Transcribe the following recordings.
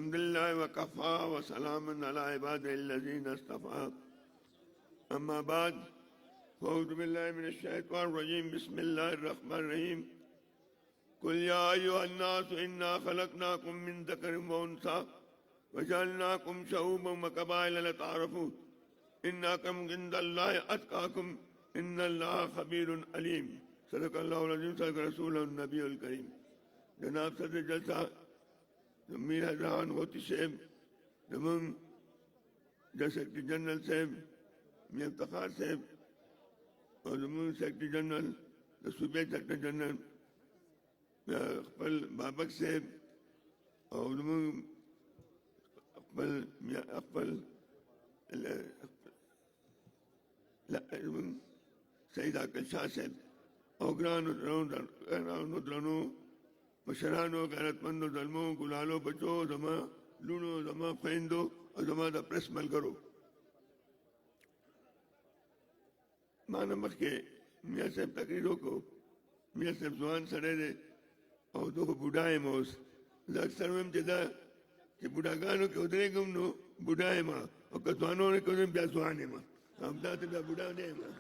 अल्हम्दुलिल्लाह व कफ़ा व सलामुन अला इबादिल्लज़ीना इस्तफ़ा अम्मा बाद अऊज़ु बिल्लाहि मिनश शैतानिर रजीम बिस्मिल्लाहिर रहमानिर रहीम कुल या अय्युहन्नास इन्ना खलक़नाकुम मिन ज़करिन व उन्सा व जअलनाकुम शऊबन व क़बाइल लितअराफ़ू इन्ना अक्रमकुम इंदल्लाहि अत्क़ाकुम इन्नल्लाहा ख़बीरुन अलीम। सदक़ल्लाहुल अज़ीम, सदक़ रसूलुन नबियुल करीम। जनाब सदर जलसा मीर हज़रान होती साहब, जमन सेक्रेटरी जनरल साहब मियां इफ्तिखार साहब और जमन सेक्रेटरी जनरल सूबे सेक्रेटरी जनरल अकबल बाबक साहब और जमन अकबल सईद आकिल शाह साहब और ग्रानो मशरानो गैरतमंदो जलमो गुलालो बचो जमा लूणो जमा फेंदो और जमा दा प्रेस मल करो माना मख के मियाँ साहब तकरीरों को मियाँ साहब जुआन सड़े दे और दो बुढ़ाए मोस अक्सर में जदा कि बुढ़ागानों के उधरे गुम नो बुढ़ाए माँ और कतवानों ने कुछ ब्याह जुआने माँ हम दाते ब्याह बुढ़ा ने माँ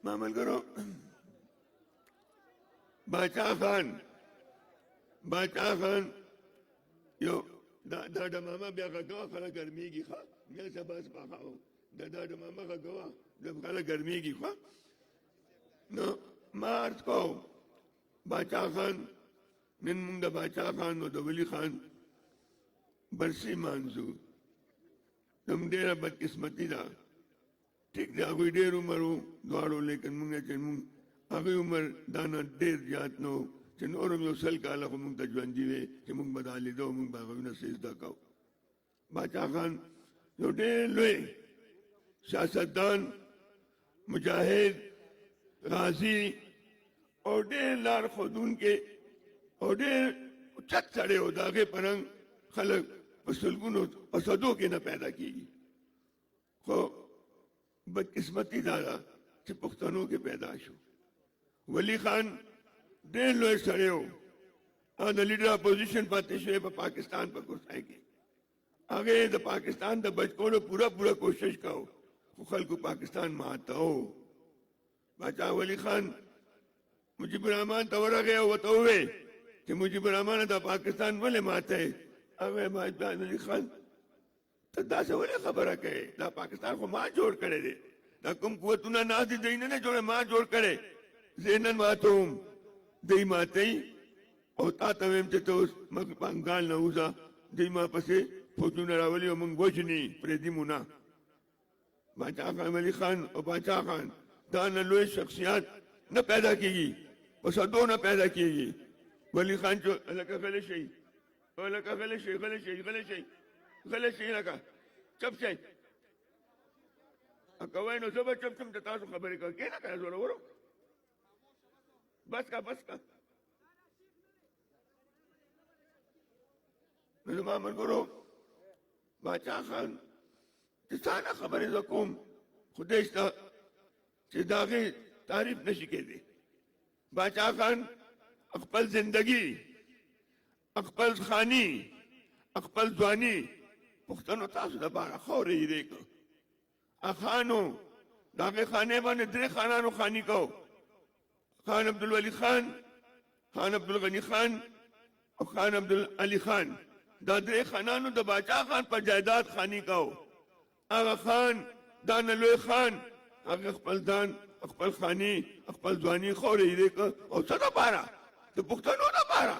मामल करो बादशाह खान यो दादा मामा ब्याह का गवा खला गर्मी की खा मैं सब बस पाखाओ दादा मामा का गवा जब खला गर्मी की खा नो मार्च को बादशाह खान निन्मुंदा बादशाह खान और दवली खान बरसी मानजू तुम डेरा बदकिस्मती दा ठीक है आगे डेर उम्र हो द्वारो लेकिन मुंगे चन्मुंग आगे उम्र दाना डेर जात नो चनोरम यो सल काला को मुंग तजवान जीवे कि मुंग बदाली दो मुंग बागो न सेजदा काओ बादशाह खान जो डेर लोए सियासतदान मुजाहिद गाजी और डेर लार खुदून के और डेर चत सड़े हो दागे परंग खलक वसुलगुन असदों के न पैदा की को बदकिस्मती दादा से पुख्तनों के पैदाश हो वली खान डेढ़ लोग सड़े हो आज लीडर अपोजिशन पाते शुए पर पाकिस्तान पर घुसाएंगे आगे द पाकिस्तान द बचकोड़ो पूरा पूरा कोशिश करो खुखल को पाकिस्तान में आता हो बादशाह वली खान मुजीबुर रहमान तवरा गया वो तो हुए कि मुजीबुर रहमान था पाकिस्तान वाले माते अबे बादशाह वली खान तो दासे वाले खबर है के दा पाकिस्तान को मां जोड़ करे दे दा कुम कुवतुना नाज़ी देने ने जोड़े मां जोड़ करे ज़ेनन मातुम देई माते और तातवेम ते तो मग बंगाल न उजा देई मां पसे फौजूना रावली और मंग वजनी प्रेदी मुना बादशाह खान वली खान और बादशाह खान दान लोए शख्सियत न पैदा कीगी और सदो न पैदा कीगी वली खान जो अलग गले शई गले शई लगा चुप से कवाई नो सब चुप चुप तासु खबर कर के ना करे जोरो वरो बस का मैं मामल करो बादशाह खान किसाना खबर ज़कूम खुदेशता चिदागे तारीफ न शिके दे बादशाह खान अकबल जिंदगी अकबल खानी अकबल जवानी पुख्तनो तासु दबारा खौरे ही देखो अखानो दागे खाने बने दरे खानानो खानी को खान अब्दुल वली खान खान अब्दुल गनी खान और खान अब्दुल अली खान दादरे खानानो द बादशाह खान पर जायदाद खानी को आगा खान दान लोए खान आगे अकबल दान अकबल खानी अकबल जवानी खौरे ही देखो और सदा पारा तो पुख्तनो ना पारा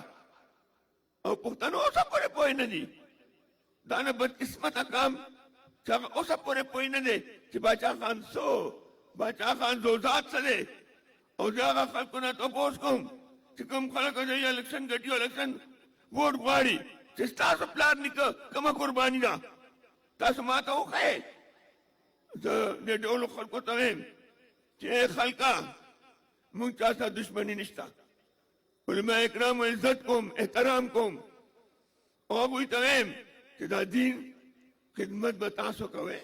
और पुख्तनो सब पूरे पोए न दी दाना बदकिस्मत काम चाहे ओ सब पूरे पोए न दे कि बादशाह खान जोजात सदे और जागा खल को ना तो पोस कुम कि कम खल को जाइए इलेक्शन गटियो इलेक्शन वोट गुआरी चिस्ता सब प्लान निका कमा कुर्बानी दा तास माता हो खाए जे डोलो खल को तवेम चे खल का मुंग चासा दुश्मनी निश्ता उलमा इकराम व इज्जत कुम एहतराम कुम और कोई तवेम कि दा दीन खिदमत बतासो कवे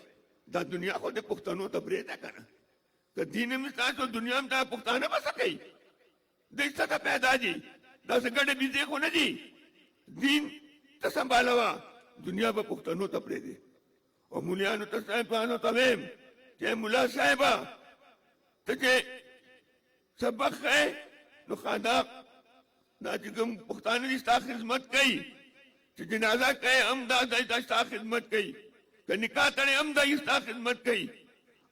दा दुनिया को दे पुख्तनो तबरे दा करना तो दीन में तासो दुनिया में ता पुख्ताना बस सके देश ता पैदा जी दा से गड़े भी देखो ना जी दीन ته سنبالوه دنیا به پښتنو ته پرېږدي او مولیانو ته صاحبانو ته ویم چې ملا صاحبه ته چې سبق ښایې نو خادا دا چې کوم پښتانه دي ستا خدمت کوي چې جنازه کوي هم دا ستا خدمت کوي که نکاح تړې هم دا ستا خدمت کوي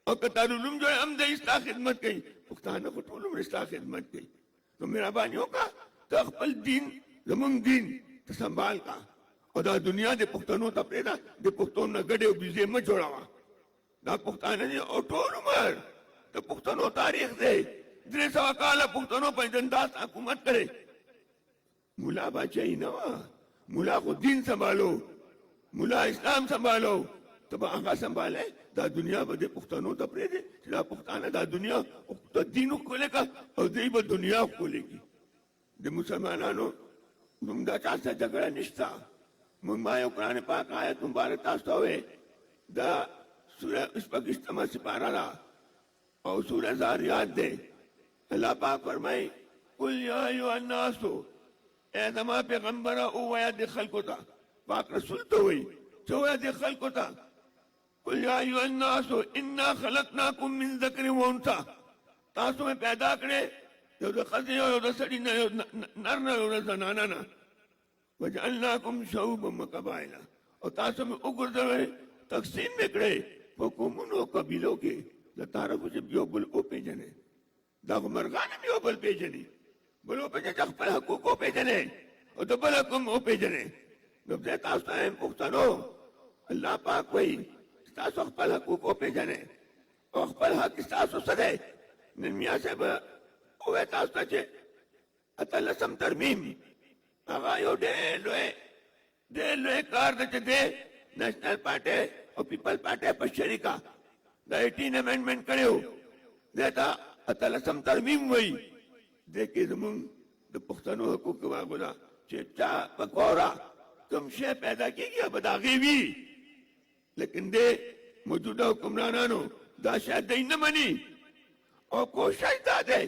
او که دارالعلوم جوړ هم دا ستا خدمت کوي پښتانه خو ټول عمر ستا خدمت کوي نو مهرباني وکړه ته خپل دین زمونږ دین ته سنبال کا او دا دنیا د پښتنو ته پرېږده د پښتون نه ګډې او بیزې مه جوړوه دا پښتانه دي او ټول عمر د پښتنو تاریخ دی 300 کاله پښتنو په انداز حکومت کړی مولا باچاهي نه وه مولا خو دین سنبالو مولا اسلام سنبالو ته به هغه سنبالې دا دنیا به د پښتنو ته پرېږدي چې دا پښتانه دا دنیا د دین ښکلې کړه او دوی به دنیا ښکلې کړي د مسلمانانو موږ دا چا سره جګړه نشته موږ ما یو قرآن پاک آیت مبارک تاسو ته ووایي دا سوره شپږشتمه سپاره ده او سوره زاریات دی الله پاک فرمایي قل یا ایها الناس اے زما پیغمبره ووایه د خلکو ته پاک رسول ته وایي چې ووایه د خلکو ته قل یا ایها الناس انا خلقناکم من ذکر و انثى تاسو مې پیدا کړې یو د ښځې یو د سړي نه یو نر نه یو د زنانه نه وجعلناکم شعوبا وقبائل او تاسو مې وګرځوئ تقسیم مې کړې په قومونو او قبیلو کې د تعارفو چې یو بل وپېژنې دا خو مرغان هم یو بل پېژني بل وپېژنې چې خپل حقوق وپېژنې او د بل حق هم وپېژنې نو زه تاسو ته یم پښتنو الله پاک وایي تاسو خپل حقوق وپېژنئ او خپل حق ستاسو څه دی نن میا صاحب ووایه تاسو ته چې اتلسم ترمیم هغه یو ډېر لوی کار دی چې دی نیشنل پارټۍ او پیپل پارټۍ په شریکه د 18 امینډمنټ کړی و دی ته اتلسم ترمیم وایي دی کې زمونږ د پښتنو حقوق واغو ده چې چا په کوره کوم شی پیدا کېږي به د هغې وي لیکن دې موجوده حکمرانانو دا شاید دی نه مني او کوشش دا دی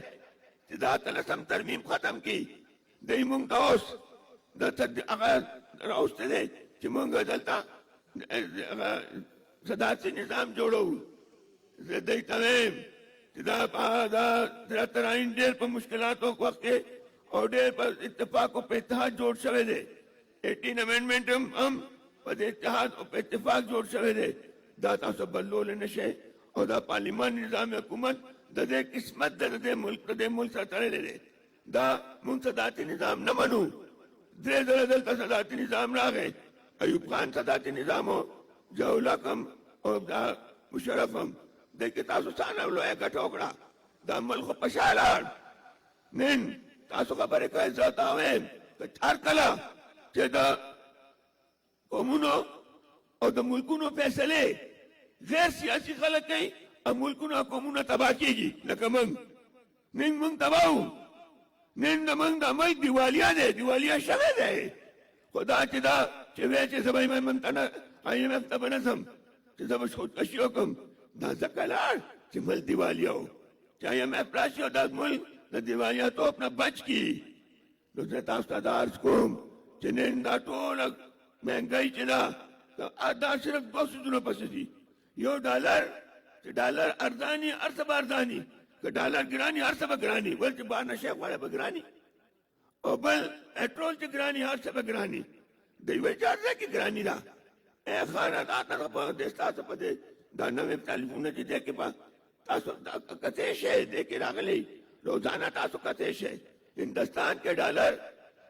چې دا اتلسم ترمیم ختم کړي دی مونږ ته اوس هغه راوستی دی چې مونږ دلته صداسي نظام جوړوو زه دی ته وایم چې دا زیاتره آئین ډېر په مشکلاتو وخت کې او ډېر په اتفاق او په اتحاد جوړ شوی دی 18 امینډمنټ هم په دې اتحاد او په اتفاق جوړ شوی دی دا تاسو بدلولی نه شئ او دا پارلیمان نظام حکومت د دې قسمت د دې ملک سره تړلی دی دا مونږ صدارتي نظام نه منو 3 ځله دلته صدارتي نظام راغی ایوب خان صدارتي نظام و ضیاءالحق هم او دا مشرف هم دې کې تاسو څانه لویه ګټه وکړه دا ملک خو په شا لاړ نن تاسو خبرې کوئ زه ته وایم که هر کله چې د قومونو او د ملکونو فیصلې غیر سیاسي خلک کوي او ملکونه او قومونه تباه کېږي لکه موږ نن موږ تباه وو نن د موږ د ملک دیوالیا دی دیوالیا شوی دی خو دا چې دا چې وایي چې زه به IMF ته به نه ځم چې زه به خودکشي وکړم دا ځکه لاړ چې ملک دیوالیا و چې IMF راشي او دا ملک د دیوالیاتوب نه بچ کړي نو زه تاسو ته دا عرض کوم چې نن دا ټوله مهنګۍ چې ده دا صرف 2 څیزونه پسې دي یو ډالر چې ډالر ارزاني هر څه به ارزاني که ډالر ګراني هر څه به ګراني بل چې بهر نه شی غواړی به ګراني او بل پټرول چې ګراني هر څه به ګراني د یوې چارجه کې ګراني ده ای خانه دا ته په دې ستاسو په دې دا نوې ټلیفونه چې دی کې به تاسو کته شی دی کې راغلی روزانه تاسو کته شی هندوستان کې ډالر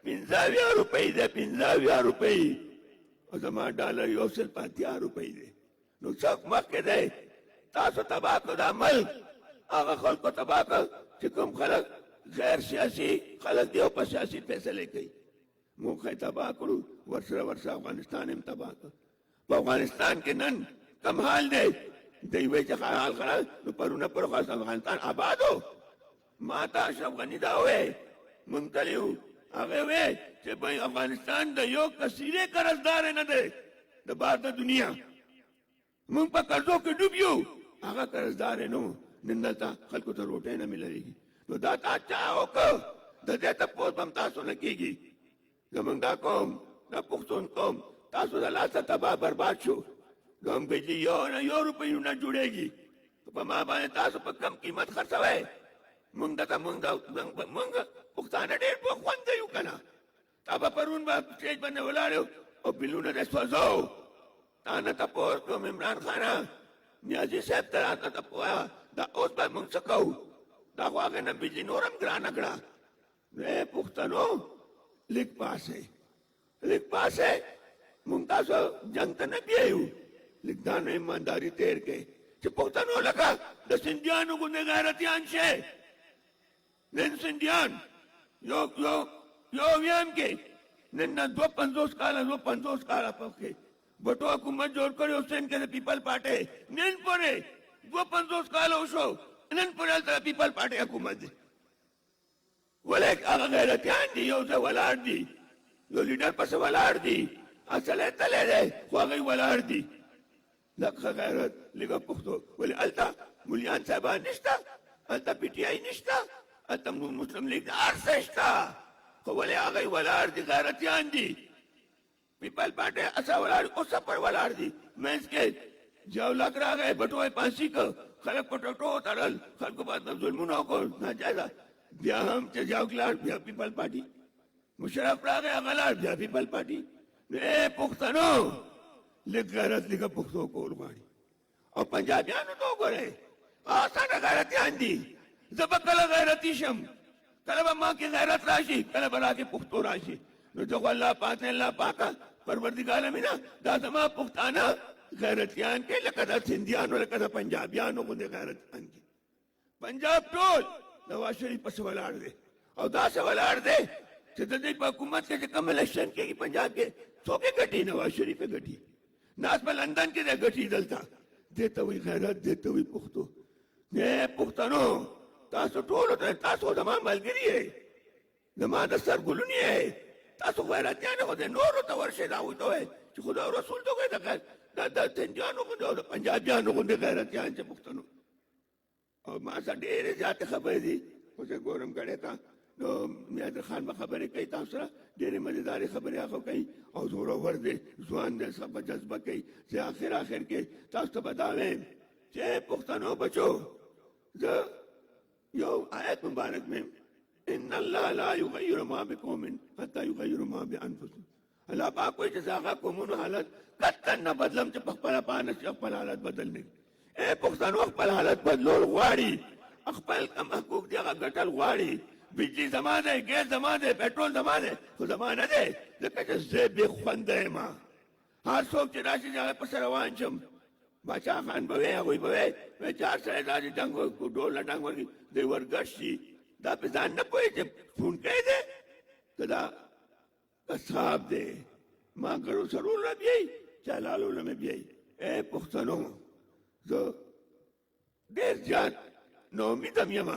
50 روپۍ دی 50 روپۍ او زما ډالر 180 روپۍ دی نو څوک مخکې دی تاسو تباه کړو دا ملک هغه خلکو تباه کړ چې کوم خلک غیر سیاسي خلک دی او په سیاسي فیصلې کوي موږ یې تباه کړو ورسره افغانستان هم تباه کړ په افغانستان کې نن کم حال دی دی وایي چې حال خراب نو پرونه پر افغانستان آباد و ما ته اشرف غني دا وایي موږ تللي وو هغه وایي چې بھائی افغانستان د یو کثیرې قرضدار نه دی د بهر د دنیا موږ په قرضو کې ډوب یو هغه قرضدار نه نن دلته خلکو ته روټۍ نه ملويږي نو دا تا چا وکړ د دې تپوس به هم تاسو نه کېږي زمونږ دا قوم دا پښتون قوم تاسو د لاسه تباه برباد شو. دوم کوي چې یو روپۍ نه جوړېږي په ما باندې تاسو په کم قیمت خرڅوئ. مونږ دته مونږ پښتانه ډېر په خوند یو که نه. تا به پرون به سټېج باندې ولاړ یو او بلونه دې سوځو. تا نه تپوس کوم عمران خانه نیازي صاحب ته راته ته ووایه دا اوس به مونږ څه کوو. دا خو هغې نه بجلي نور هم ګرانه کړه. پښتنو لږ پاسئ مونږ تاسو جنګ ته نه بیایو. لږ دا نو ایمانداري تېر کړئ چې پښتنو لکه د سندیانو غوندې غیرتیان شئ. نن سندیان یو ویم کې نن نه 250 کاله پکې بټو حکومت جوړ کړی حسین کې د پیپل پارټۍ نن پورې 250 کاله وشو نن پورې هلته د پیپل پارټۍ حکومت دی. ولې هغه غیرتیان دي یو ځای ولاړ دي یو لیډر پسې ولاړ دي اصل یې تللی دی خو هغوی ولاړ دي. لکه غیرت لږه پښتو ولې هلته مولیان صاحبان نشته هلته پي ټي آی نشته هلته مسلم لیګ هر څه شته خو ولې هغوی ولاړ دي غیرتیان دي. پیپل پارټۍ اصل ولاړ اوس پر ولاړ دي. منځ کې جاولک راغی بټو یې پانسي کړ خلک په ټوټو وتړل خلکو باندې ظلمونه وکړل ناجایزه. بیا هم چې جاوک لاړ بیا پیپل پارټي مشرف راغی هغه لاړ بیا پیپل پارټي. پښتنو لږ غیرت لږه پښتو کول غواړي. او پنجابیانو ته وګورئ اسانه غیرتیان دي. زه به کله غیرتي شم کله به ما کې غیرت راشي کله به راکې پښتو راشي. نو زه خو الله پاک نه الله پاکه پروردګار امینه دا زما پښتانه غیرتیان کې لکه د سندیانو لکه د پنجابیانو غوندې غیرتیان کې. پنجاب ټول نواز شریف پسې ولاړ دی او داسې ولاړ دی چې د دې په حکومت کې چې کوم الیکشن کېږي پنجاب کې څوک یې ګټي نواز شریف یې ګټي. ناس په لندن کې دی ګټي دلته دې ته وایي غیرت دې ته وایي پښتو. پښتنو تاسو ټولو ته تاسو زما ملګري یې زما د سر ګلونې یې تاسو غیرتیان خو د نورو ته ورشئ دا هغوی ته وایئ چې خدای رسول ته وایي د سندیانو غوندې او د پنجابیانو غوندې غیرتیان چې پښتنو. او ما سره ډېرې زیاتې خبرې دي خو زه ګورم ګډې ته نو میادر خان به خبرې کوي تاسو سره ډېرې مزېدارې خبرې هغه کوي او زورور دی ځوان دی څه په جذبه کوي. زه آخر کې تاسو ته به دا وایم چې پښتنو بچو زه یو آیت مبارک میں ان الله لا یغیر ما بقوم حتی یغیروا ما بانفسهم. الله پاک کوئی چې هغه قومونو حالت قطعا نه بدلم چې په خپله پانه چې خپل حالت بدل نه کړي. پښتنو خپل حالت بدلول غواړي خپل کم حقوق دي هغه ګټل غواړي. بجلی زما دی ګیس زما دی پټرول زما دی خو زما نه دی ځکه چې زه بې خونده یم. هر څوک چې راشي چې هغه پسې روان شم باچا خان به وی هغوی به وی چې هر سړی داسې ډنګ ډول نه ډنګ ورکړي دی ورګډ شي دا په ځان نه پوهېږي چې ښوونکی دی که دا قصاب دی ما ګړو سرول نه بیایي چالالو نه مې بیایي. پښتنو زه ډېر زیات ناامیده م یم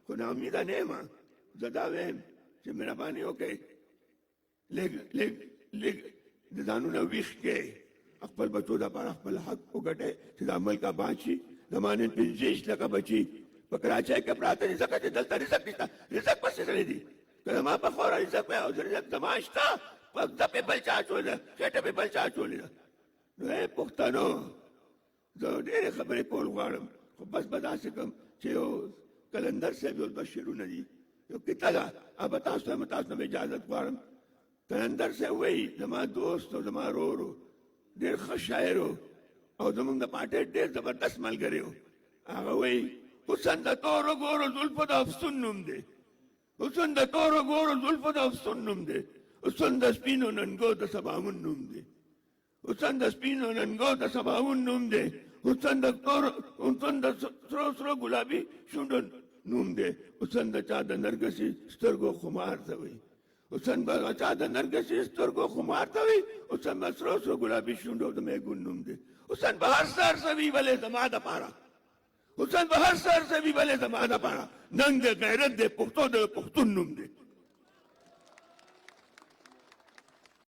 خو ناامیده نه یم. زه دا وایم چې مهرباني وکړئ لږ د ځانونه ویښ کړئ خپل بچو دپاره خپل حق وګټئ چې دا ملک آباد شي. زما نن 25 لکه بچي په کراچۍ کې پراته دي ځکه چې دلته رزق نشته. رزق پسې تللی دي که زما په خوره رزق وی او رزق زما شته پږده پې بل چا اچولې ده خېټه پې بل چا اچولې ده. نو پښتنو زه ډېرې خبرې کول غواړم خو بس به داسې کوم چې یو کلندر صاحب یو دوه شعرونه دي یو کیسه ده هغه تاسو نه اجازت غواړم. کلندر صاحب وایي زما دوست او زما ورور و ډېر ښه شاعر و او زمونږ د پارټۍ ډېر زبردست ملګری و. هغه وایي حسن د تورو ګورو زلفو د افسون نوم دی حسن د تورو ګورو زلفو د افسون نوم دی حسن د سپینو ننګو د سباوون نوم دی حسن د سپینو ننګو د سباوون نوم دی حسن د سرو ګلابي شونډو نوم دی حسن د چا د نرګسي سترګو خمار ته وایي حسن به چا د نرګسي سترګو خمار ته وایي حسن به سرو ګلابي شونډو د میګون نوم دی حسن به هر سر سوي ولې زما دپاره حسن به هر سر سوي ولې زما دپاره ننګ د غیرت د پښتو د پښتون نوم دی.